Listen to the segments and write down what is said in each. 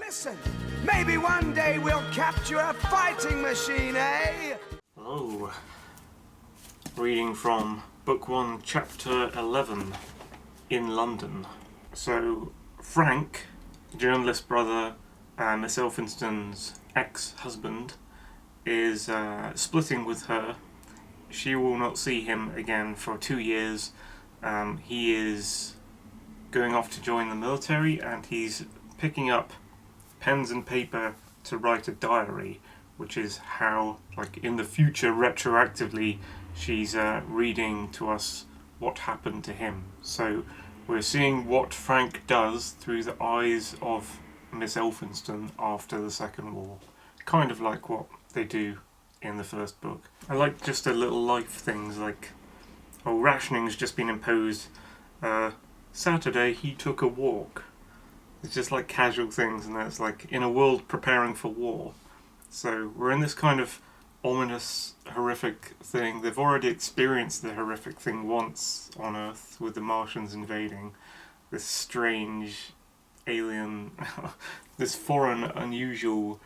Listen, maybe one day we'll capture a fighting machine, eh? Oh, reading from Book 1, Chapter 11, In London. So, Frank, journalist brother, Miss Elphinston's ex-husband, is splitting with her. She will not see him again for 2 years. He is going off to join the military, and he's picking up pens and paper to write a diary, which is how, like, in the future, retroactively, she's reading to us what happened to him. So we're seeing what Frank does through the eyes of Miss Elphinston after the Second War. Kind of like what they do in the first book. I like just the little life things, like, oh, rationing's just been imposed. Saturday he took a walk. It's just like casual things, and that's like in a world preparing for war. So we're in this kind of ominous, horrific thing. They've already experienced the horrific thing once on Earth with the Martians invading. This strange alien, this foreign, unusual,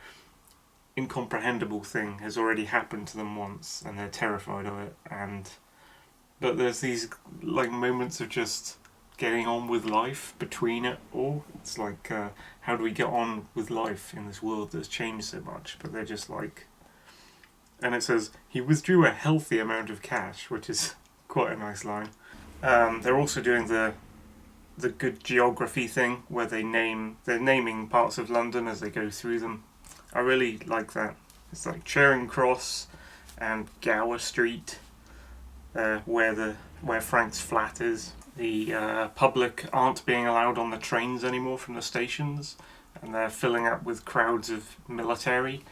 incomprehensible thing has already happened to them once, and they're terrified of it. But there's these like moments of just getting on with life between it all. It's like, how do we get on with life in this world that's changed so much? But they're just like, and it says he withdrew a healthy amount of cash, which is quite a nice line. They're also doing the good geography thing where they're naming parts of London as they go through them. I really like that. It's like Charing Cross and Gower Street, where Frank's flat is. The public aren't being allowed on the trains anymore from the stations, and they're filling up with crowds of military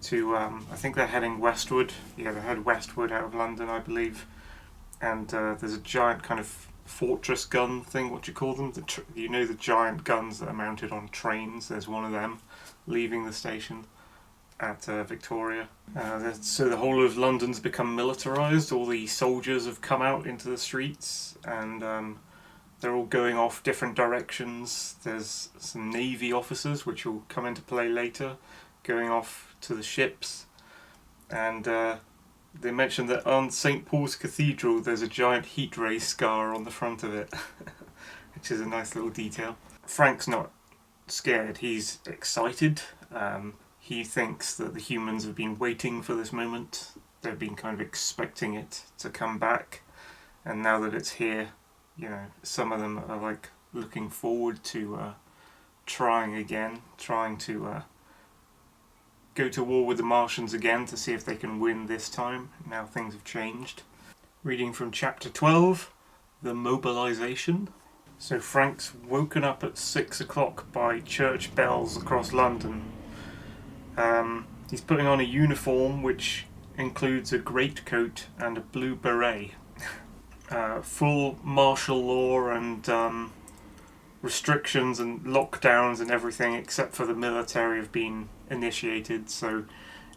to, I think they're heading westward. Yeah, they head westward out of London, I believe. And there's a giant kind of fortress gun thing, what do you call them? The giant guns that are mounted on trains. There's one of them leaving the station at Victoria. So the whole of London's become militarised. All the soldiers have come out into the streets, and they're all going off different directions. There's some navy officers, which will come into play later, going off to the ships. And they mentioned that on St. Paul's Cathedral there's a giant heat ray scar on the front of it, which is a nice little detail. Frank's not scared, he's excited. He thinks that the humans have been waiting for this moment. They've been kind of expecting it to come back. And now that it's here, you know, some of them are like looking forward to trying to go to war with the Martians again to see if they can win this time. Now things have changed. Reading from chapter 12, The Mobilisation. So Frank's woken up at 6 o'clock by church bells across London. He's putting on a uniform which includes a greatcoat and a blue beret. Full martial law and restrictions and lockdowns and everything except for the military have been initiated, so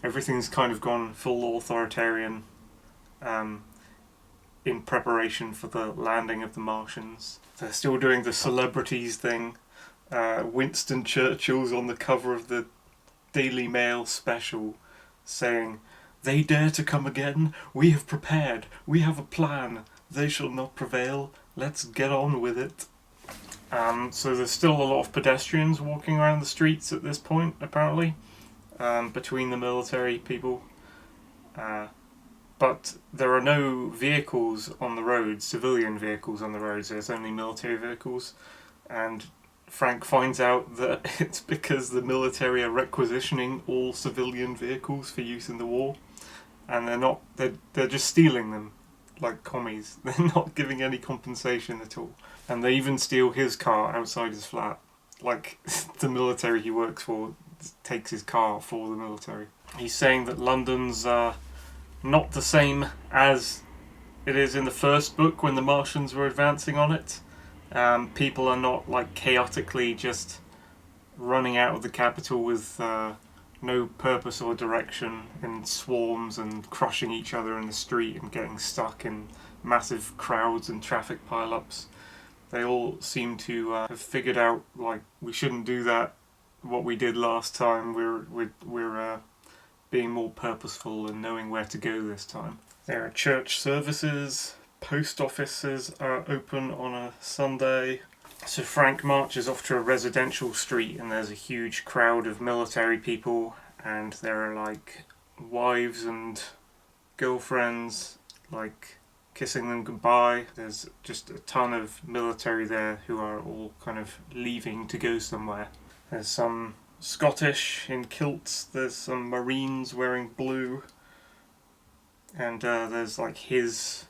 everything's kind of gone full authoritarian in preparation for the landing of the Martians. They're still doing the celebrities thing. Winston Churchill's on the cover of the Daily Mail special saying, "They dare to come again, we have prepared, we have a plan, they shall not prevail, let's get on with it." So there's still a lot of pedestrians walking around the streets at this point, apparently, between the military people. But there are no vehicles on the roads, civilian vehicles on the roads, there's only military vehicles. And Frank finds out that it's because the military are requisitioning all civilian vehicles for use in the war. And they're just stealing them like commies. They're not giving any compensation at all. And they even steal his car outside his flat. Like, the military he works for takes his car for the military. He's saying that London's not the same as it is in the first book when the Martians were advancing on it. People are not like chaotically just running out of the capital with no purpose or direction in swarms and crushing each other in the street and getting stuck in massive crowds and traffic pile-ups. They all seem to have figured out, like, we shouldn't do that what we did last time. We're being more purposeful and knowing where to go this time. There are church services. Post offices are open on a Sunday. So Frank marches off to a residential street, and there's a huge crowd of military people, and there are like wives and girlfriends like kissing them goodbye. There's just a ton of military there who are all kind of leaving to go somewhere. There's some Scottish in kilts, there's some Marines wearing blue, and there's like his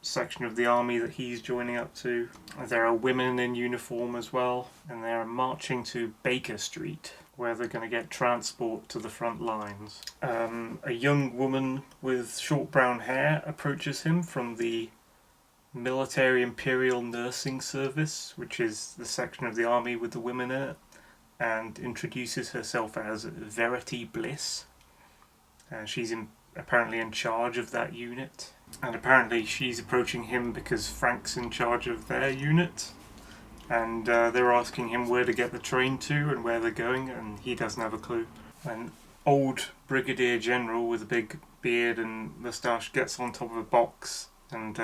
section of the army that he's joining up to. There are women in uniform as well, and they're marching to Baker Street, where they're going to get transport to the front lines. A young woman with short brown hair approaches him from the Military Imperial Nursing Service, which is the section of the army with the women in it, and introduces herself as Verity Bliss. She's apparently in charge of that unit, and apparently she's approaching him because Frank's in charge of their unit, and they're asking him where to get the train to and where they're going, and he doesn't have a clue. An old brigadier general with a big beard and moustache gets on top of a box and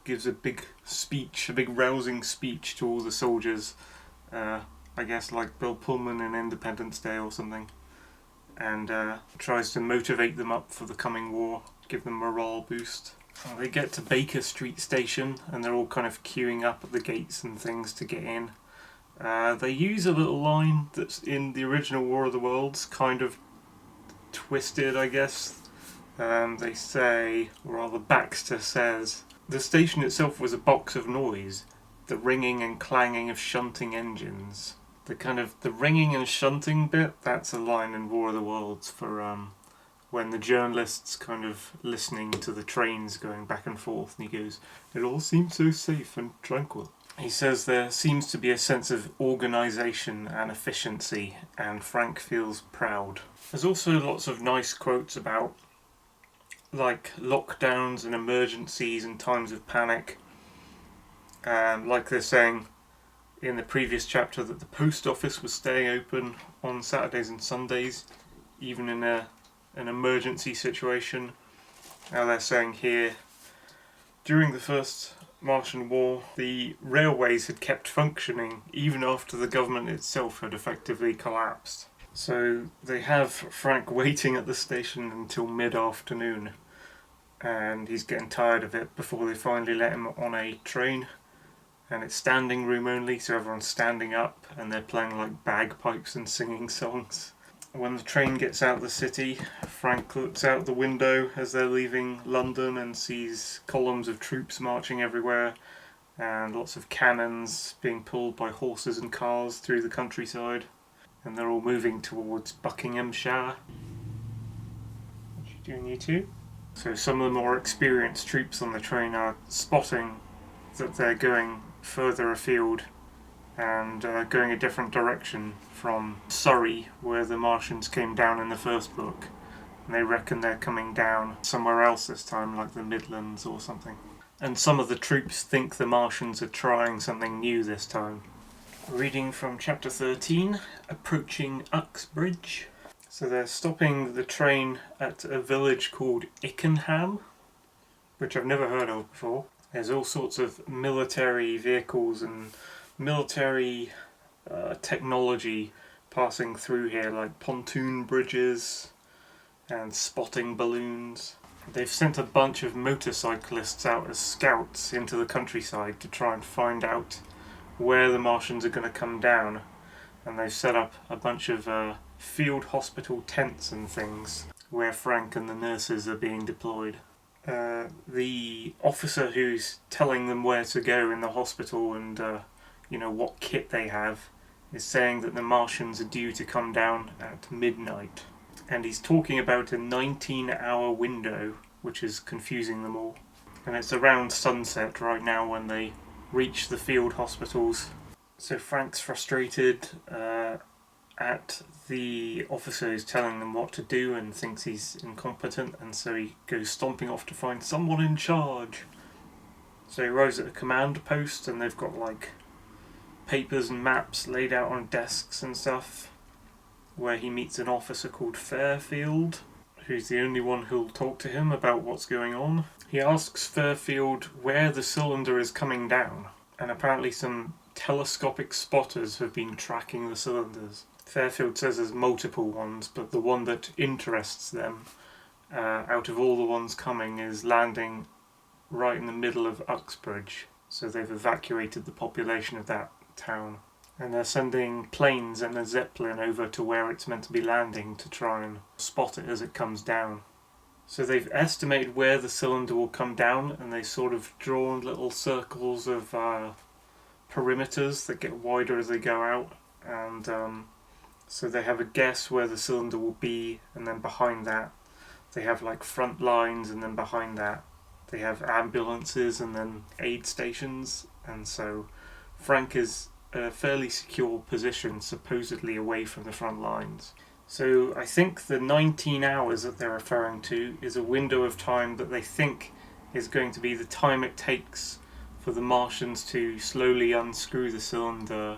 gives a big speech, a big rousing speech to all the soldiers, I guess like Bill Pullman in Independence Day or something, and tries to motivate them up for the coming war, give them a morale boost. They get to Baker Street Station, and they're all kind of queuing up at the gates and things to get in. They use a little line that's in the original War of the Worlds, kind of twisted, I guess. They say, or rather Baxter says, "The station itself was a box of noise, the ringing and clanging of shunting engines." The ringing and shunting bit, that's a line in War of the Worlds for when the journalist's kind of listening to the trains going back and forth, and he goes, "It all seems so safe and tranquil." He says there seems to be a sense of organisation and efficiency, and Frank feels proud. There's also lots of nice quotes about like lockdowns and emergencies and times of panic. Like they're saying in the previous chapter that the post office was staying open on Saturdays and Sundays, even in an emergency situation. Now they're saying here, during the first Martian War, the railways had kept functioning even after the government itself had effectively collapsed. So they have Frank waiting at the station until mid-afternoon, and he's getting tired of it before they finally let him on a train. And it's standing room only, so everyone's standing up and they're playing like bagpipes and singing songs. When the train gets out of the city, Frank looks out the window as they're leaving London and sees columns of troops marching everywhere and lots of cannons being pulled by horses and cars through the countryside, and they're all moving towards Buckinghamshire. What you doing, you two? So some of the more experienced troops on the train are spotting that they're going further afield and going a different direction from Surrey, where the Martians came down in the first book, and they reckon they're coming down somewhere else this time, like the Midlands or something. And some of the troops think the Martians are trying something new this time. Reading from chapter 13, Approaching Uxbridge. So they're stopping the train at a village called Ickenham, which I've never heard of before. There's all sorts of military vehicles and military technology passing through here, like pontoon bridges and spotting balloons. They've sent a bunch of motorcyclists out as scouts into the countryside to try and find out where the Martians are going to come down, and they've set up a bunch of field hospital tents and things where Frank and the nurses are being deployed. The officer who's telling them where to go in the hospital and what kit they have is saying that the Martians are due to come down at midnight, and he's talking about a 19-hour window, which is confusing them all. And it's around sunset right now when they reach the field hospitals. So Frank's frustrated at the officer who's telling them what to do and thinks he's incompetent, and so he goes stomping off to find someone in charge. So he arrives at a command post, and they've got like papers and maps laid out on desks and stuff, where he meets an officer called Fairfield, who's the only one who'll talk to him about what's going on. He asks Fairfield where the cylinder is coming down, and apparently some telescopic spotters have been tracking the cylinders. Fairfield says there's multiple ones, but the one that interests them, out of all the ones coming, is landing right in the middle of Uxbridge. So they've evacuated the population of that town. And they're sending planes and a Zeppelin over to where it's meant to be landing to try and spot it as it comes down. So they've estimated where the cylinder will come down, and they've sort of drawn little circles of perimeters that get wider as they go out. And so they have a guess where the cylinder will be, and then behind that they have like front lines, and then behind that they have ambulances and then aid stations. And so Frank is a fairly secure position, supposedly away from the front lines. So I think the 19 hours that they're referring to is a window of time that they think is going to be the time it takes for the Martians to slowly unscrew the cylinder,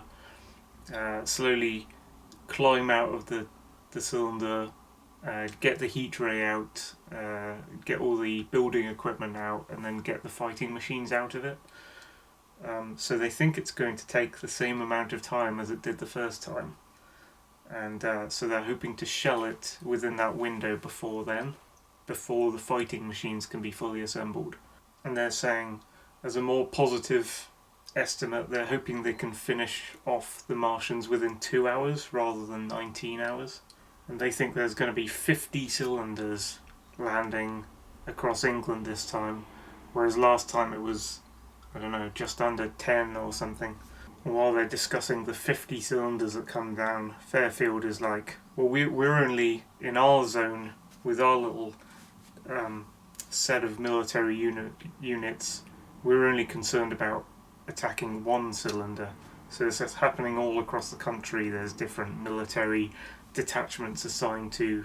slowly climb out of the cylinder, get the heat ray out, get all the building equipment out, and then get the fighting machines out of it. So they think it's going to take the same amount of time as it did the first time. And so they're hoping to shell it within that window before then, before the fighting machines can be fully assembled. And they're saying, as a more positive estimate, they're hoping they can finish off the Martians within 2 hours rather than 19 hours. And they think there's going to be 50 cylinders landing across England this time, whereas last time it was, I don't know, just under 10 or something. And while they're discussing the 50 cylinders that come down, Fairfield is like, well, we're only in our zone with our little set of military units. We're only concerned about attacking one cylinder. So this is happening all across the country. There's different military detachments assigned to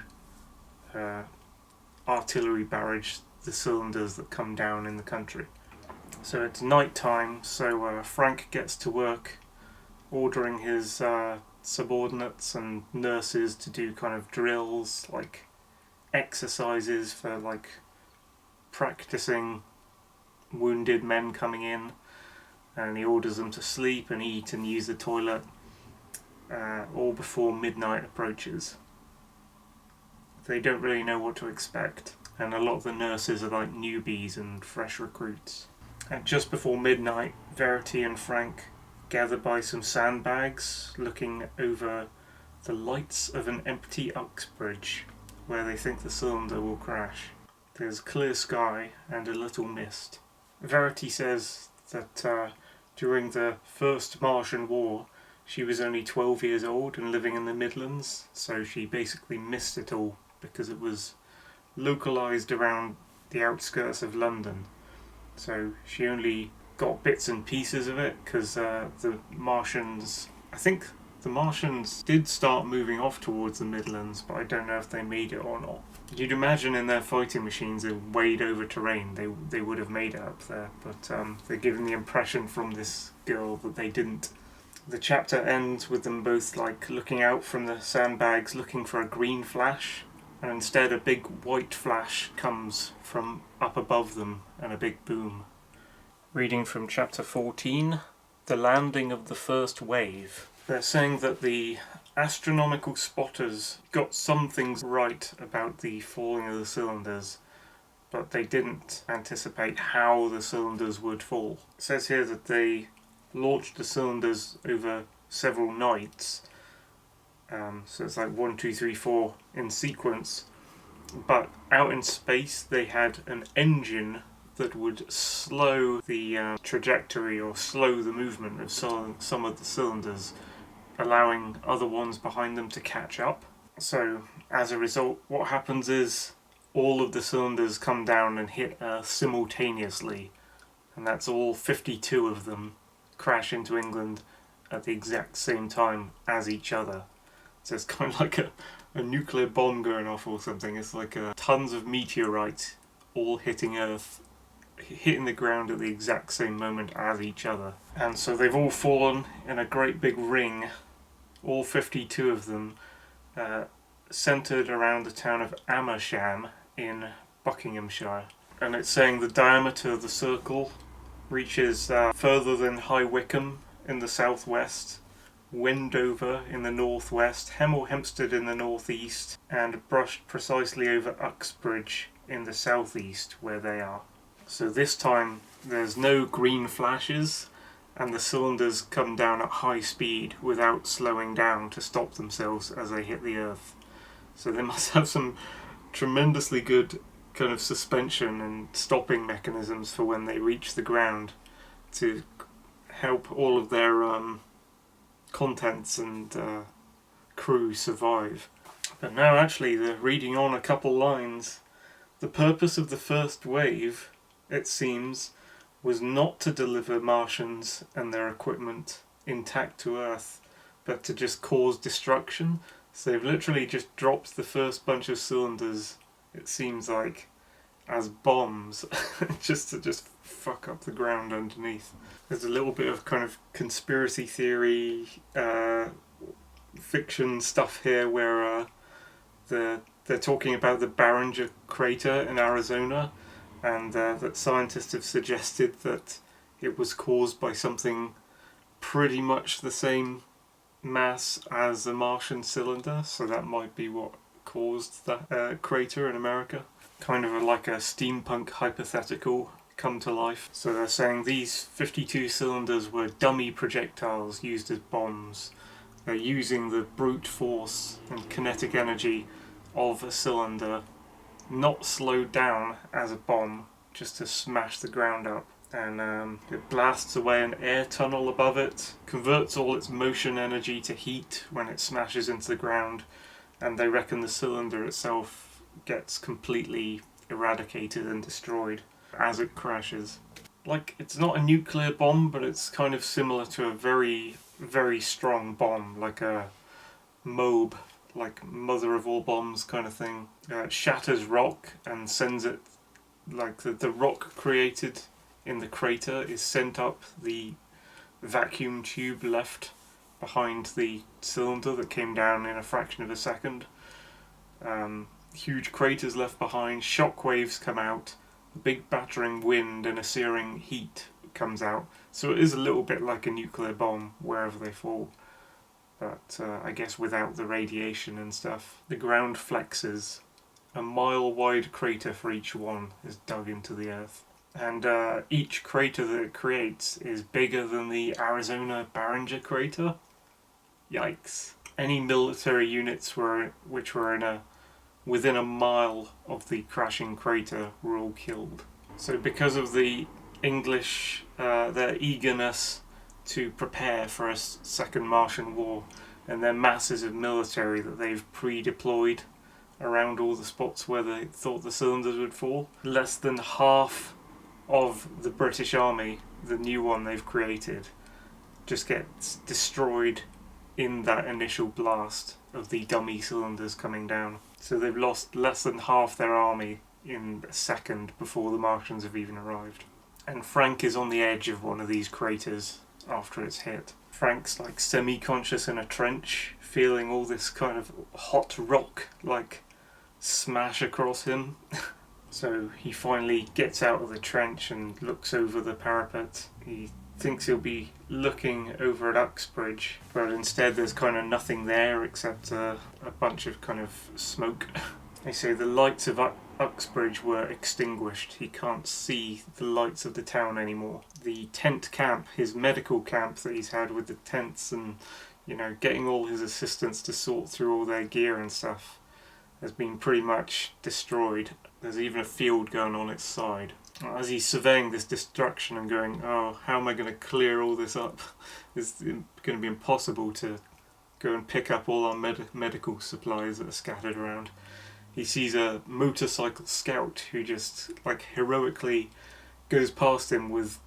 artillery barrage the cylinders that come down in the country. So it's night time, so Frank gets to work ordering his subordinates and nurses to do kind of drills, like exercises for like practicing wounded men coming in, and he orders them to sleep and eat and use the toilet, all before midnight approaches. They don't really know what to expect, and a lot of the nurses are like newbies and fresh recruits. And just before midnight, Verity and Frank gather by some sandbags, looking over the lights of an empty Uxbridge, where they think the cylinder will crash. There's clear sky and a little mist. Verity says that during the First Martian War, she was only 12 years old and living in the Midlands, so she basically missed it all because it was localised around the outskirts of London. So she only got bits and pieces of it because the Martians, I think the Martians did start moving off towards the Midlands, but I don't know if they made it or not. You'd imagine in their fighting machines they wade over terrain, they would have made it up there, but they're given the impression from this girl that they didn't. The chapter ends with them both like looking out from the sandbags looking for a green flash, and instead a big white flash comes from up above them and a big boom. Reading from chapter 14, The Landing of the First Wave. They're saying that the astronomical spotters got some things right about the falling of the cylinders, but they didn't anticipate how the cylinders would fall. It says here that they launched the cylinders over several nights, so it's like 1, 2, 3, 4 in sequence, but out in space they had an engine that would slow the trajectory or slow the movement of some of the cylinders, allowing other ones behind them to catch up. So as a result, what happens is all of the cylinders come down and hit Earth simultaneously, and that's all 52 of them crash into England at the exact same time as each other. So it's kind of like a nuclear bomb going off or something. It's like tons of meteorites all hitting Earth hitting the ground at the exact same moment as each other. And so they've all fallen in a great big ring, all 52 of them, centred around the town of Amersham in Buckinghamshire. And it's saying the diameter of the circle reaches further than High Wycombe in the southwest, Wendover in the northwest, Hemel Hempstead in the northeast, and brushed precisely over Uxbridge in the southeast where they are. So this time there's no green flashes, and the cylinders come down at high speed without slowing down to stop themselves as they hit the earth. So they must have some tremendously good kind of suspension and stopping mechanisms for when they reach the ground to help all of their contents and crew survive. But now actually they're reading on a couple lines. The purpose of the first wave, it seems, was not to deliver Martians and their equipment intact to Earth, but to just cause destruction. So they've literally just dropped the first bunch of cylinders, it seems like, as bombs, just to fuck up the ground underneath. There's a little bit of kind of conspiracy theory, fiction stuff here where they're talking about the Barringer crater in Arizona, and that scientists have suggested that it was caused by something pretty much the same mass as a Martian cylinder, so that might be what caused that crater in America. Kind of like a steampunk hypothetical come to life. So they're saying these 52 cylinders were dummy projectiles used as bombs. They're using the brute force and kinetic energy of a cylinder, not slowed down as a bomb, just to smash the ground up. And it blasts away an air tunnel above it, converts all its motion energy to heat when it smashes into the ground, and they reckon the cylinder itself gets completely eradicated and destroyed as it crashes. Like, it's not a nuclear bomb, but it's kind of similar to a very, very strong bomb, like a MOB, like mother of all bombs kind of thing. It shatters rock and sends it, like the rock created in the crater is sent up the vacuum tube left behind the cylinder that came down in a fraction of a second. Huge craters left behind, shock waves come out, a big battering wind and a searing heat comes out. So it is a little bit like a nuclear bomb wherever they fall, but I guess without the radiation and stuff. The ground flexes. A mile-wide crater for each one is dug into the earth. And each crater that it creates is bigger than the Arizona Barringer crater. Yikes. Any military units which were within a mile of the crashing crater were all killed. So because of the English, their eagerness to prepare for a second Martian war, and their masses of military that they've pre-deployed around all the spots where they thought the cylinders would fall, less than half of the British Army, the new one they've created, just gets destroyed in that initial blast of the dummy cylinders coming down. So they've lost less than half their army in a second before the Martians have even arrived. And Frank is on the edge of one of these craters after it's hit. Frank's like semi-conscious in a trench, feeling all this kind of hot rock like smash across him. So he finally gets out of the trench and looks over the parapet. He thinks he'll be looking over at Uxbridge, but instead there's kind of nothing there except a bunch of kind of smoke. They say the lights of Uxbridge were extinguished. He can't see the lights of the town anymore. The tent camp, his medical camp that he's had with the tents and, you know, getting all his assistants to sort through all their gear and stuff, has been pretty much destroyed. There's even a field going on its side. As he's surveying this destruction and going, oh, how am I going to clear all this up? It's going to be impossible to go and pick up all our medical supplies that are scattered around. He sees a motorcycle scout who just like heroically goes past him with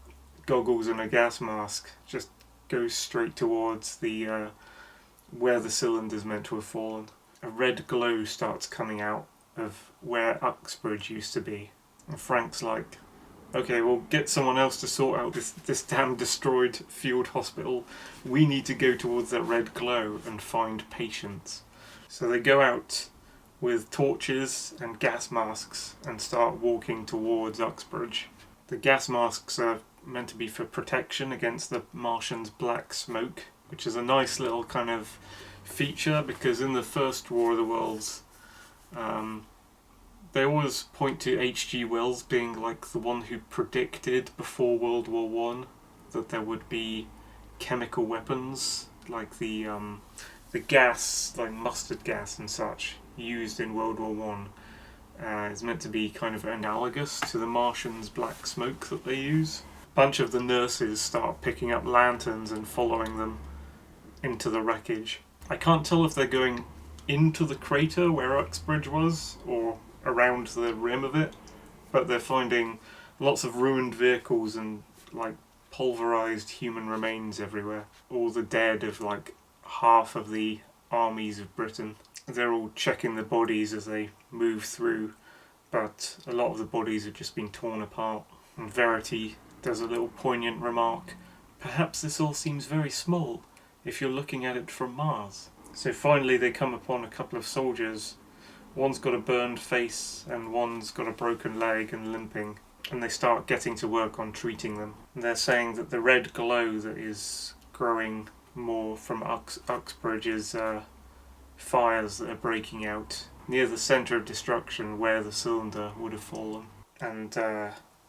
goggles and a gas mask, just goes straight towards the where the cylinder's meant to have fallen. A red glow starts coming out of where Uxbridge used to be. And Frank's like, okay, we'll get someone else to sort out this damn destroyed field hospital. We need to go towards that red glow and find patients. So they go out with torches and gas masks and start walking towards Uxbridge. The gas masks are meant to be for protection against the Martians' black smoke, which is a nice little kind of feature because in the First War of the Worlds, they always point to H.G. Wells being like the one who predicted before World War One that there would be chemical weapons like the gas, like mustard gas and such, used in World War One. Is meant to be kind of analogous to the Martians' black smoke that they use. A bunch of the nurses start picking up lanterns and following them into the wreckage. I can't tell if they're going into the crater where Uxbridge was or around the rim of it, but they're finding lots of ruined vehicles and like pulverized human remains everywhere. All the dead of like half of the armies of Britain. They're all checking the bodies as they move through, but a lot of the bodies have just been torn apart. And Verity does a little poignant remark, "Perhaps this all seems very small if you're looking at it from Mars." So finally they come upon a couple of soldiers. One's got a burned face and one's got a broken leg and limping, and they start getting to work on treating them. And they're saying that the red glow that is growing more from Uxbridge is fires that are breaking out near the centre of destruction where the cylinder would have fallen. And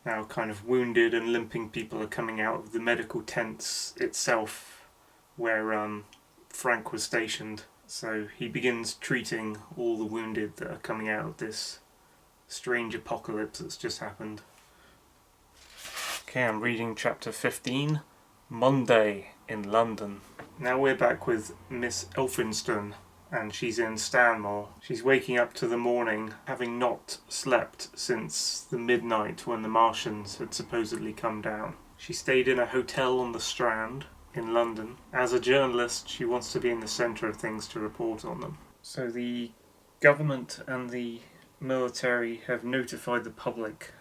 now kind of wounded and limping people are coming out of the medical tents itself where Frank was stationed. So he begins treating all the wounded that are coming out of this strange apocalypse that's just happened. Okay, I'm reading chapter 15, Monday in London. Now we're back with Miss Elphinstone, and she's in Stanmore. She's waking up to the morning, having not slept since the midnight when the Martians had supposedly come down. She stayed in a hotel on the Strand in London. As a journalist, she wants to be in the centre of things to report on them. So the government and the military have notified the public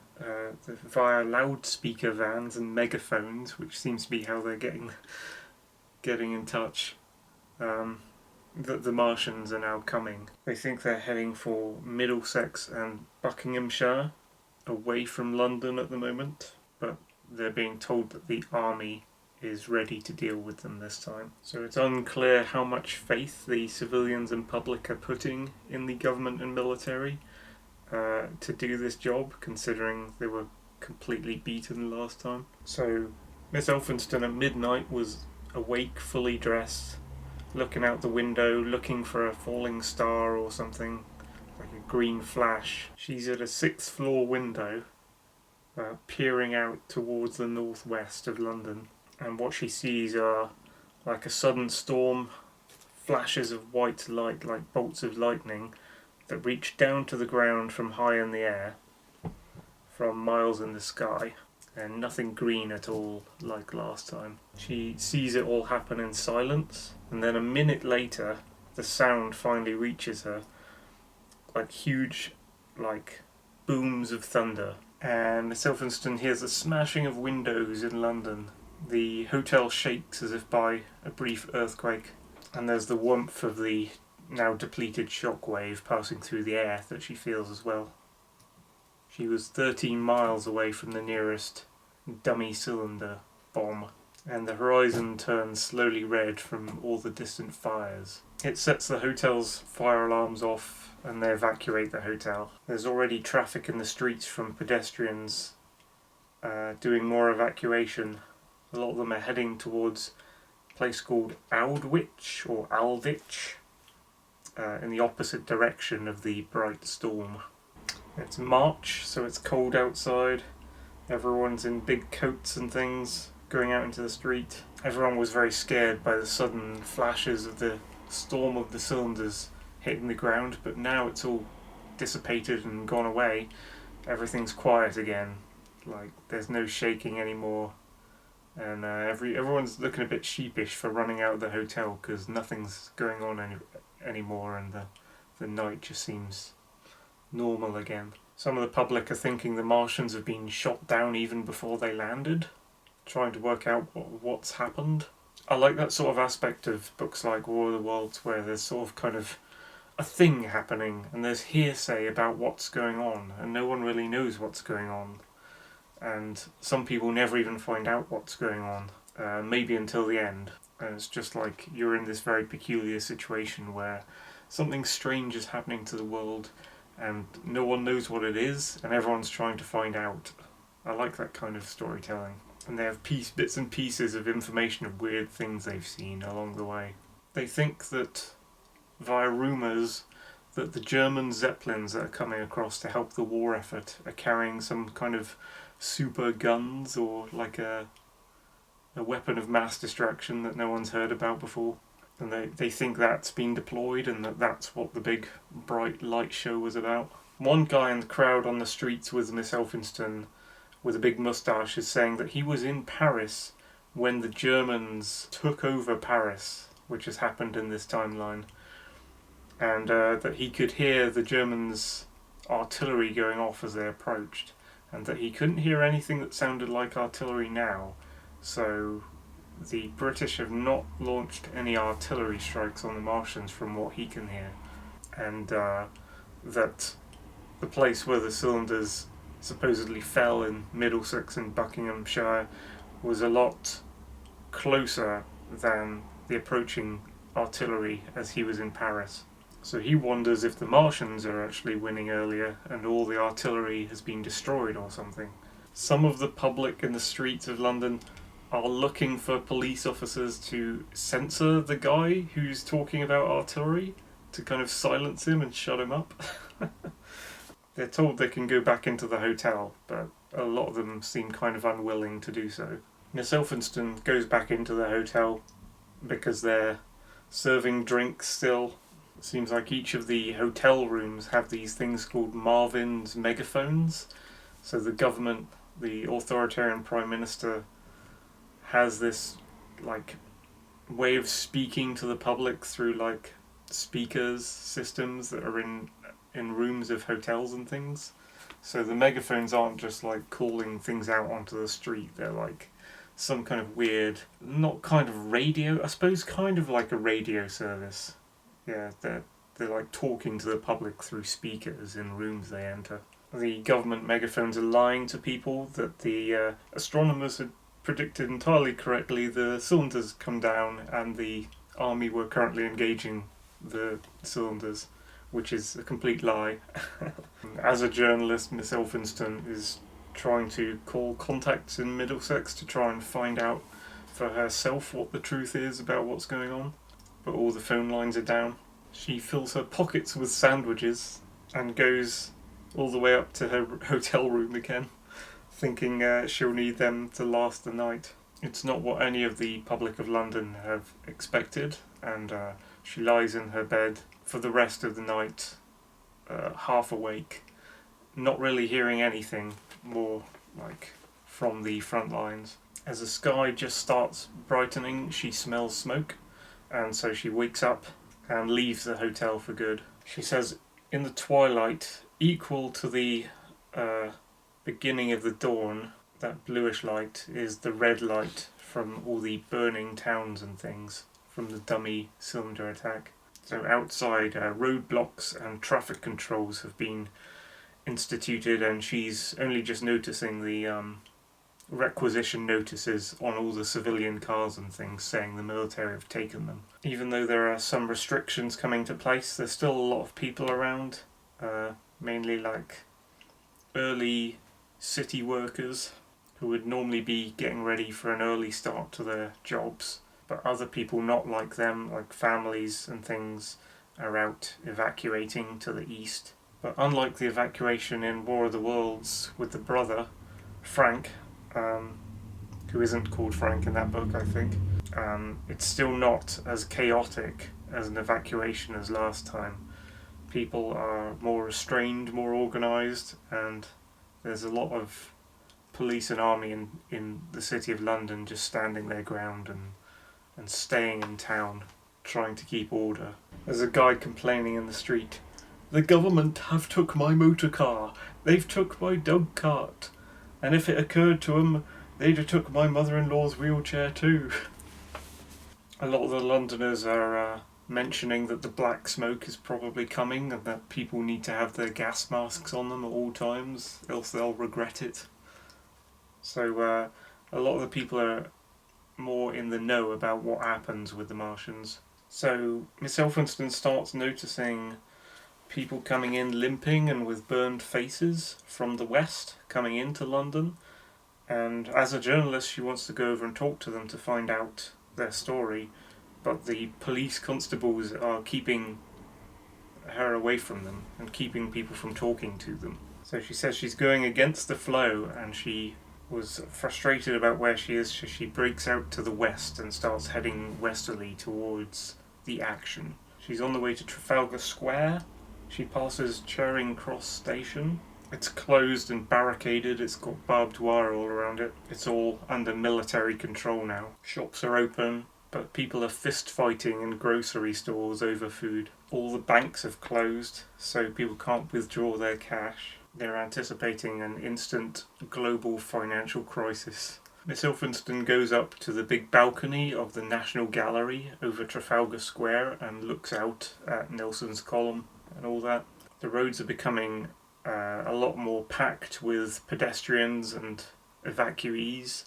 via loudspeaker vans and megaphones, which seems to be how they're getting in touch, that the Martians are now coming. They think they're heading for Middlesex and Buckinghamshire, away from London at the moment, but they're being told that the army is ready to deal with them this time. So it's unclear how much faith the civilians and public are putting in the government and military to do this job, considering they were completely beaten last time. So Miss Elphinstone at midnight was awake, fully dressed, looking out the window, looking for a falling star or something, like a green flash. She's at a 6th floor window, peering out towards the northwest of London, and what she sees are like a sudden storm, flashes of white light like bolts of lightning that reach down to the ground from high in the air, from miles in the sky, and nothing green at all like last time. She sees it all happen in silence, and then a minute later the sound finally reaches her, like huge like booms of thunder, and Miss Elphinstone hears the smashing of windows in London. The hotel shakes as if by a brief earthquake, and there's the warmth of the now depleted shockwave passing through the air that she feels as well. She was 13 miles away from the nearest dummy cylinder bomb, and the horizon turns slowly red from all the distant fires. It sets the hotel's fire alarms off, and they evacuate the hotel. There's already traffic in the streets from pedestrians doing more evacuation. A lot of them are heading towards a place called Aldwych or Aldwych, in the opposite direction of the bright storm. It's March, so it's cold outside. Everyone's in big coats and things, going out into the street. Everyone was very scared by the sudden flashes of the storm of the cylinders hitting the ground, but now it's all dissipated and gone away. Everything's quiet again. Like, there's no shaking anymore. And everyone's looking a bit sheepish for running out of the hotel because nothing's going on anymore, and the night just seems normal again. Some of the public are thinking the Martians have been shot down even before they landed, trying to work out what's happened. I like that sort of aspect of books like War of the Worlds, where there's sort of kind of a thing happening and there's hearsay about what's going on and no one really knows what's going on, and some people never even find out what's going on, maybe until the end. And it's just like you're in this very peculiar situation where something strange is happening to the world and no one knows what it is and everyone's trying to find out. I like that kind of storytelling. And they have bits and pieces of information of weird things they've seen along the way. They think that, via rumours, that the German Zeppelins that are coming across to help the war effort are carrying some kind of super guns or like a weapon of mass destruction that no one's heard about before. And they think that's been deployed and that's what the big bright light show was about. One guy in the crowd on the streets with Miss Elphinstone with a big moustache is saying that he was in Paris when the Germans took over Paris, which has happened in this timeline, and that he could hear the Germans' artillery going off as they approached, and that he couldn't hear anything that sounded like artillery now, so the British have not launched any artillery strikes on the Martians from what he can hear, and that the place where the cylinders supposedly fell in Middlesex and Buckinghamshire was a lot closer than the approaching artillery as he was in Paris. So he wonders if the Martians are actually winning earlier and all the artillery has been destroyed or something. Some of the public in the streets of London are looking for police officers to censor the guy who's talking about artillery, to kind of silence him and shut him up. They're told they can go back into the hotel, but a lot of them seem kind of unwilling to do so. Miss Elphinstone goes back into the hotel because they're serving drinks still. It seems like each of the hotel rooms have these things called Marvin's megaphones. So the government, the authoritarian Prime Minister, has this like way of speaking to the public through like speakers systems that are in rooms of hotels and things. So the megaphones aren't just like calling things out onto the street, they're like some kind of weird, not kind of radio, I suppose kind of like a radio service. Yeah, they're like talking to the public through speakers in rooms they enter. The government megaphones are lying to people that the astronomers had predicted entirely correctly the cylinders come down and the army were currently engaging the cylinders, which is a complete lie. As a journalist, Miss Elphinstone is trying to call contacts in Middlesex to try and find out for herself what the truth is about what's going on, but all the phone lines are down. She fills her pockets with sandwiches and goes all the way up to her hotel room again, thinking she'll need them to last the night. It's not what any of the public of London have expected, and she lies in her bed for the rest of the night, half awake, not really hearing anything, more like from the front lines. As the sky just starts brightening, she smells smoke, and so she wakes up and leaves the hotel for good. She says, in the twilight, equal to the beginning of the dawn, that bluish light is the red light from all the burning towns and things from the dummy cylinder attack. So outside, roadblocks and traffic controls have been instituted, and she's only just noticing the requisition notices on all the civilian cars and things saying the military have taken them. Even though there are some restrictions coming to place, there's still a lot of people around, mainly like early city workers who would normally be getting ready for an early start to their jobs, but other people not like them, like families and things, are out evacuating to the east. But unlike the evacuation in War of the Worlds with the brother, Frank, who isn't called Frank in that book, I think, it's still not as chaotic as an evacuation as last time. People are more restrained, more organised, and there's a lot of police and army in the city of London just standing their ground and staying in town, trying to keep order. There's a guy complaining in the street, "The government have took my motor car. They've took my dog cart, and if it occurred to 'em, they'd have took my mother-in-law's wheelchair too. A lot of the Londoners are mentioning that the black smoke is probably coming and that people need to have their gas masks on them at all times, else they'll regret it. So a lot of the people are more in the know about what happens with the Martians. So Miss Elphinstone starts noticing people coming in limping and with burned faces from the west coming into London, and as a journalist she wants to go over and talk to them to find out their story, but the police constables are keeping her away from them and keeping people from talking to them. So she says she's going against the flow, and she was frustrated about where she is, so she breaks out to the west and starts heading westerly towards the action. She's on the way to Trafalgar Square. She passes Charing Cross Station. It's closed and barricaded, it's got barbed wire all around it. It's all under military control now. Shops are open, but people are fist fighting in grocery stores over food. All the banks have closed, so people can't withdraw their cash. They're anticipating an instant global financial crisis. Miss Elphinstone goes up to the big balcony of the National Gallery over Trafalgar Square and looks out at Nelson's Column and all that. The roads are becoming a lot more packed with pedestrians and evacuees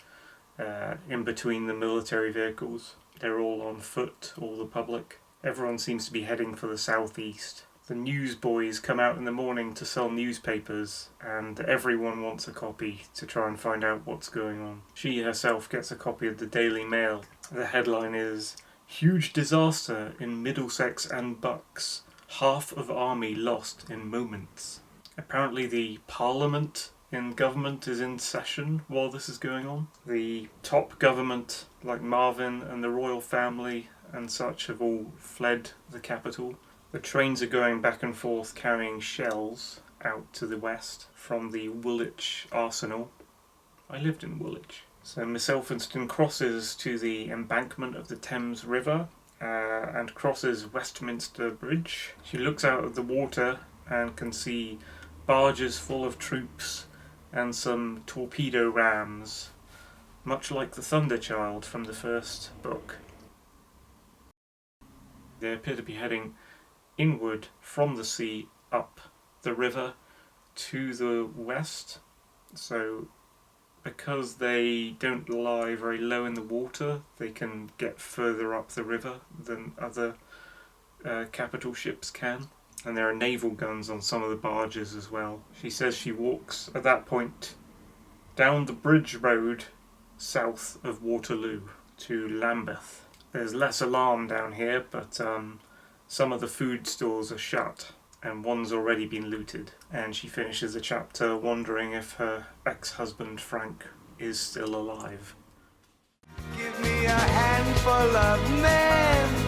in between the military vehicles. They're all on foot, all the public. Everyone seems to be heading for the southeast. The newsboys come out in the morning to sell newspapers, and everyone wants a copy to try and find out what's going on. She herself gets a copy of the Daily Mail. The headline is, "Huge disaster in Middlesex and Bucks. Half of army lost in moments." Apparently the Parliament in government is in session while this is going on. The top government, like Marvin and the royal family and such, have all fled the capital. The trains are going back and forth carrying shells out to the west from the Woolwich Arsenal. I lived in Woolwich. So Miss Elphinstone crosses to the embankment of the Thames River and crosses Westminster Bridge. She looks out of the water and can see barges full of troops and some torpedo rams, much like the Thunderchild from the first book. They appear to be heading inward from the sea up the river to the west. So because they don't lie very low in the water, they can get further up the river than other capital ships can. And there are naval guns on some of the barges as well. She says she walks at that point down the bridge road south of Waterloo to Lambeth. There's less alarm down here, but some of the food stores are shut and one's already been looted. And she finishes the chapter wondering if her ex-husband Frank is still alive. Give me a handful of men.